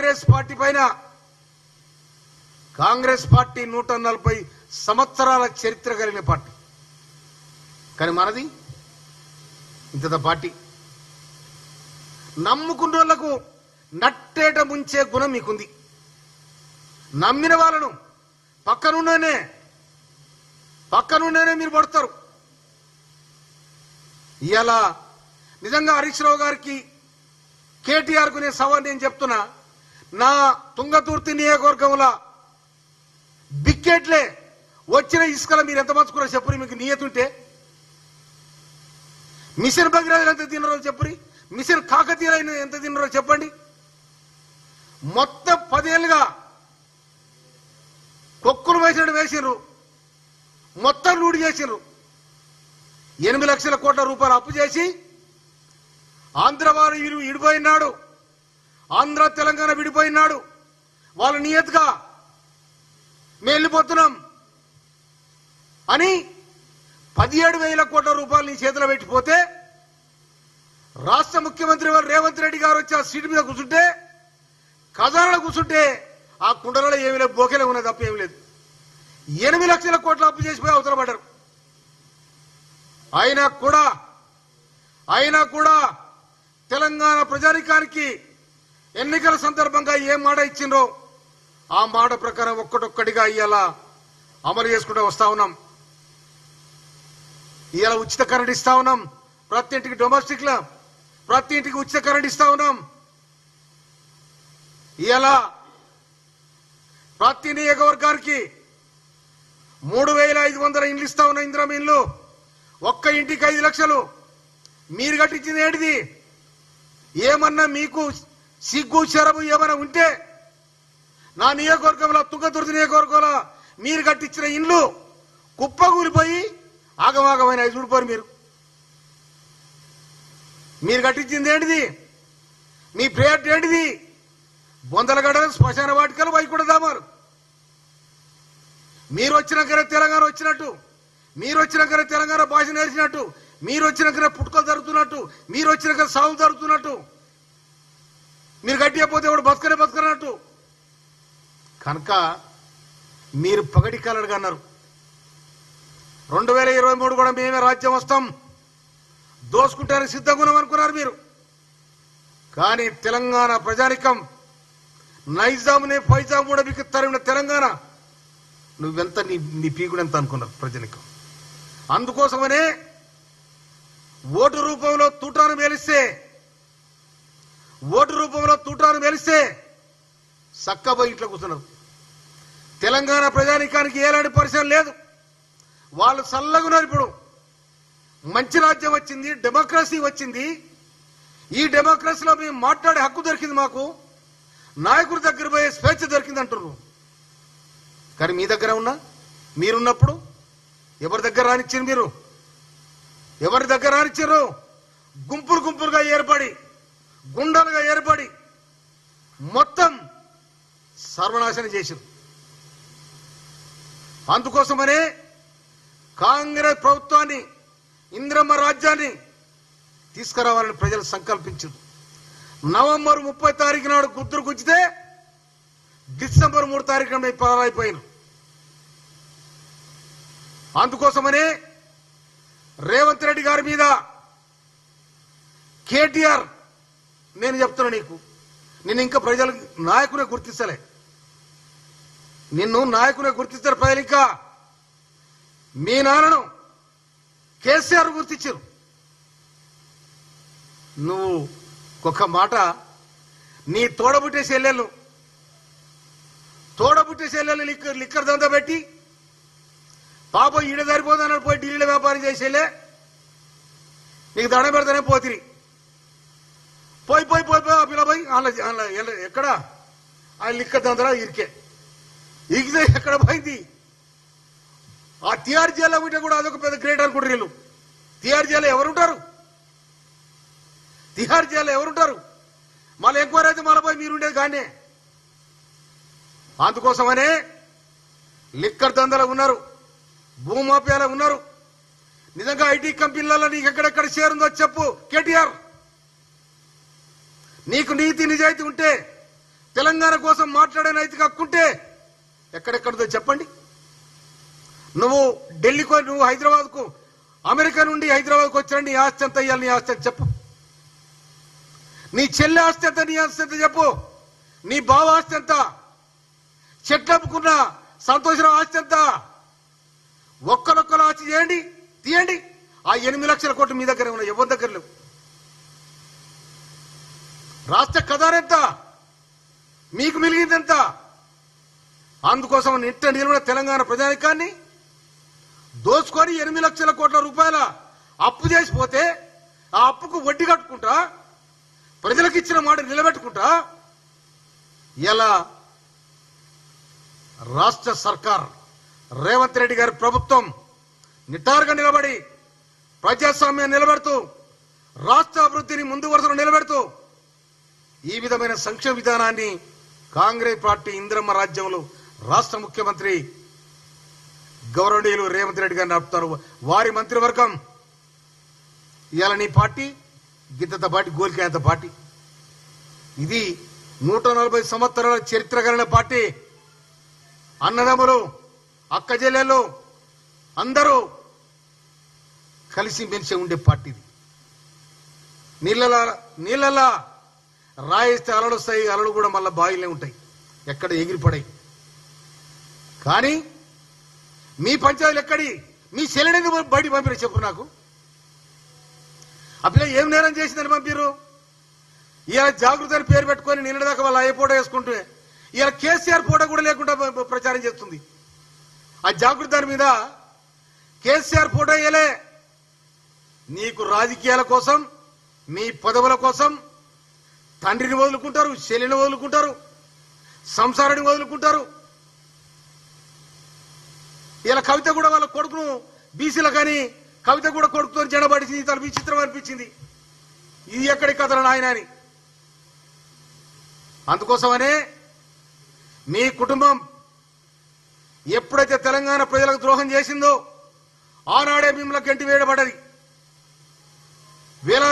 Congress party పైన Congress party 140 సంవత్సరాల చరిత్ర కలిగిన పార్టీ. కానీ మనది ఇంత పార్టీ. నమ్ముకున్న వాళ్లకు నట్టేట ముంచే గుణం మీకుంది. నమ్మిన వాళ్ళను పక్కనుండేనే మీరు పడతారు. ఇలా నిజంగా హరీష్ రావు గారికి కేటీఆర్ కు నేను సవాల్ నేను చెప్తున్నా. నా తుంగతుర్తి నియోజకవర్గంలో బిక్కెట్లే వచ్చిన ఇసుకల మీరు ఎంత మంచుకున్నారో చెప్పురి. మీకు నియతుంటే మిషన్ భగీరథ ఎంత తిన్నారో చెప్పురి. మిషన్ కాకతీయ ఎంత తిన్నారో చెప్పండి. మొత్తం 10 ఏళ్ళుగా కొక్కులు వేసినట్టు వేసిర్రు. మొత్తం లూడి చేసిర్రు. 8 లక్షల కోట్ల రూపాయలు అప్పు చేసి ఆంధ్ర వారు విడిపోయినాడు. ఆంధ్ర తెలంగాణ విడిపోయినాడు. వాళ్ళ నియతగా మేము వెళ్ళిపోతున్నాం అని 17,000 కోట్ల రూపాయలు నీ చేతిలో పెట్టిపోతే రాష్ట్ర ముఖ్యమంత్రి వారు రేవంత్ రెడ్డి గారు వచ్చి ఆ సీటు మీద కూర్చుంటే, ఖజానాలో కూర్చుంటే ఆ కుండలలో ఏమీ లేదు, బోకెలే ఉన్నది తప్ప ఏమి లేదు. 8 లక్షల కోట్ల అప్పు చేసిపోయి అవతల పడ్డారు. అయినా కూడా తెలంగాణ ప్రజానికానికి ఎన్నికల సందర్భంగా ఏ మాట ఇచ్చిండ్రో ఆ మాట ప్రకారం ఒక్కటొక్కటిగా ఇవాళ అమలు చేసుకుంటూ వస్తా ఉన్నాం. ఇవాళ ఉచిత కరెంట్ ఇస్తా ఉన్నాం. ప్రతి ఇంటికి డొమెస్టిక్ లో ప్రతి ఇంటికి ఉచిత కరెంట్ ఇస్తా ఉన్నాం. ఇవాళ ప్రతి నియోజకవర్గానికి 3,500 ఇండ్లు ఇస్తా ఉన్న ఇందిరమ్మ ఇండ్లు. ఒక్క ఇంటికి 5 లక్షలు. మీరు కట్టించింది ఏంటిది? ఏమన్నా మీకు సిగ్గు శరము ఏమైనా ఉంటే నా నియోజకవర్గంలో తుంగతుర్తి నియోజకవర్గంలో మీరు కట్టించిన ఇండ్లు కుప్పగూలిపోయి ఆగమాగమైన చూడిపోరు. మీరు కట్టించింది ఏంటిది? మీ ప్రేట్ ఏంటిది? బొందలగడ శ్మశాన వాటికలు వైకుంఠ ధామాలు. మీరు వచ్చినాకనే తెలంగాణ వచ్చినట్టు, మీరు వచ్చినాకనే తెలంగాణ భాష నేర్చినట్టు, మీరు వచ్చినాకనే పుట్టుకలు జరుగుతున్నట్టు, మీరు వచ్చినాకనే సాగు జరుగుతున్నట్టు, మీరు గట్టిపోతే ఎవడు బతకనట్టు. కనుక మీరు పగటి కలడుగా అన్నారు. 2023 కూడా మేమే రాజ్యం వస్తాం, దోసుకుంటానికి సిద్ధంగా ఉన్నాం అనుకున్నారు మీరు. కానీ తెలంగాణ ప్రజానికం నైజామునే ఫైజాం కూడా మీకు తరిమిన తెలంగాణ నువ్వెంత నీ పీకుడెంత అనుకున్నారు ప్రజనికం. అందుకోసమనే ఓటు రూపంలో తూటాను మేలిస్తే సక్కబోయి ఇంట్లో కూర్చున్నారు. తెలంగాణ ప్రజానికానికి ఎలాంటి పరిచయం లేదు. వాళ్ళు చల్లగున్నారు. ఇప్పుడు మంచి రాజ్యం వచ్చింది, డెమోక్రసీ వచ్చింది. ఈ డెమోక్రసీలో మేము మాట్లాడే హక్కు దొరికింది, మాకు నాయకుడి దగ్గర పోయే స్వేచ్ఛ దొరికింది అంటున్నారు. కానీ మీ దగ్గర మీరున్నప్పుడు ఎవరి దగ్గర రానిచ్చారు? మీరు ఎవరి దగ్గర రానిచ్చారు? గుంపులుగా ఏర్పడి, గుండాలుగా ఏర్పడి మొత్తం సర్వనాశనం చేశారు. అందుకోసమనే కాంగ్రెస్ ప్రభుత్వాన్ని, ఇందిరమ్మ రాజ్యాన్ని తీసుకురావాలని ప్రజలు సంకల్పించారు. నవంబర్ 30 తారీఖు నాడు గుర్తులు గుంచితే డిసెంబర్ 3 తారీఖు నాడు పరారైపోయారు. అందుకోసమనే రేవంత్ రెడ్డి గారి మీద కేటీఆర్, నేను చెప్తున్నా నీకు, నిన్ను ఇంకా ప్రజలు నాయకునే గుర్తిస్తలే. నిన్ను నాయకునే గుర్తిస్తారు ప్రజలు. ఇంకా మీ నాన్నను కేసీఆర్ గుర్తించారు. నువ్వు ఒక మాట, నీ తోడబుట్టే చెల్లెళ్ళు లిక్కర్ దందా పెట్టి పాపం ఈడ సరిపోతానని పోయి ఢిల్లీలో వ్యాపారం చేసేలే నీకు దండం పెడతానే పోతిరి. పోయి ఆ పిల్లపోయి ఎక్కడ ఆ లిక్కర్ దందరా ఇరికితే ఎక్కడ పోయింది? ఆ తిహార్ జైల్లో ఉంటే కూడా అదొక పెద్ద గ్రేట్ అనుకుంటారు వీళ్ళు. తిహార్ జైల్లో ఎవరుంటారు? మళ్ళీ ఎంక్వైరీ అయితే మళ్ళీ పోయి మీరుండేది కానీ. అందుకోసమనే లిక్కర్ దందలో ఉన్నారు, భూమాఫియాలో ఉన్నారు. నిజంగా ఐటీ కంపెనీలలో నీకు ఎక్కడెక్కడ షేర్ ఉందో చెప్పు కేటీఆర్. నీకు నీతి నిజాయితీ ఉంటే తెలంగాణ కోసం మాట్లాడే నైతిక హక్కుంటే ఎక్కడెక్కడిదో చెప్పండి. నువ్వు ఢిల్లీకో, నువ్వు హైదరాబాద్కు, అమెరికా నుండి హైదరాబాద్కు వచ్చాడు, నీ ఆస్తి ఎంత ఇవ్వాలి, నీ ఆస్తి ఎంత చెప్పు. నీ చెల్లి ఆస్తి ఎంత, నీ ఆస్తి ఎంత చెప్పు. నీ బావ ఆస్తి ఎంత, చెట్లప్పుకున్న సంతోషరావు ఆస్తి ఎంత. ఒక్కరొక్కరు ఆస్తి చేయండి, తీయండి. ఆ 8 లక్షల కోట్లు మీ దగ్గర ఉన్నాయి, ఎవరి దగ్గర లేవు. రాష్ట్ర ఖజానెంత, మీకు మిలిగిందెంత. అందుకోసం నిట్ట నిలబడిన తెలంగాణ ప్రజానికాన్ని దోచుకొని 8 లక్షల కోట్ల రూపాయల అప్పు చేసిపోతే ఆ అప్పుకు వడ్డీ కట్టుకుంటా, ప్రజలకు ఇచ్చిన మాట నిలబెట్టుకుంటా, ఇలా రాష్ట్ర సర్కార్ రేవంత్ రెడ్డి గారి ప్రభుత్వం నిటారుగా నిలబడి ప్రజాస్వామ్యం నిలబెడుతూ, రాష్ట్ర అభివృద్ధిని ముందు వరుసలో నిలబెడుతూ ఈ విధమైన సంక్షేమ విధానాన్ని కాంగ్రెస్ పార్టీ ఇందిరమ్మ రాజ్యంలో రాష్ట్ర ముఖ్యమంత్రి గౌరవనీయులు రేవంత్ రెడ్డి గారిని నడుపుతారు. వారి మంత్రివర్గం ఇవాళ నీ పార్టీ గిద్దత పార్టీ, గోల్కేంత పార్టీ. ఇది 140 సంవత్సరాల చరిత్ర కలిగిన పార్టీ. అన్నదమ్ములు, అక్క చెల్లెళ్ళు అందరూ కలిసి మెలిసి ఉండే పార్టీ. నీళ్ళలా రాయిస్తే అలలు వస్తాయి, అలలు కూడా మళ్ళీ బాయిలే ఉంటాయి, ఎక్కడ ఎగిరిపడాయి. కానీ మీ పంచాయతీలు ఎక్కడి, మీ చెల్లెని బయటికి పంపిరు చెప్పు నాకు. ఆ పిల్ల ఏం నేరం చేసిందని పంపిరు. ఇవాళ జాగృతి అని పేరు పెట్టుకొని నిన్నదాకా వాళ్ళు ఏ ఫోటో వేసుకుంటే ఇవాళ కేసీఆర్ ఫోటో కూడా లేకుండా ప్రచారం చేస్తుంది. ఆ జాగృతి దాని మీద కేసీఆర్ ఫోటో వేయలే. నీకు రాజకీయాల కోసం, మీ పదవుల కోసం తండ్రిని వదులుకుంటారు, చెల్లిని వదులుకుంటారు, సంసారాన్ని వదులుకుంటారు. ఇలా కవిత కూడా వాళ్ళ కొడుకును బీసీలో కానీ కవిత కూడా కొడుకుతో జడబడిచింది. తన విచిత్రం అనిపించింది, ఇది ఎక్కడి కథలు నాయన అని. అందుకోసమనే మీ కుటుంబం ఎప్పుడైతే తెలంగాణ ప్రజలకు ద్రోహం చేసిందో ఆనాడే మిమ్మల్ని గంటి వేయబడ్డది.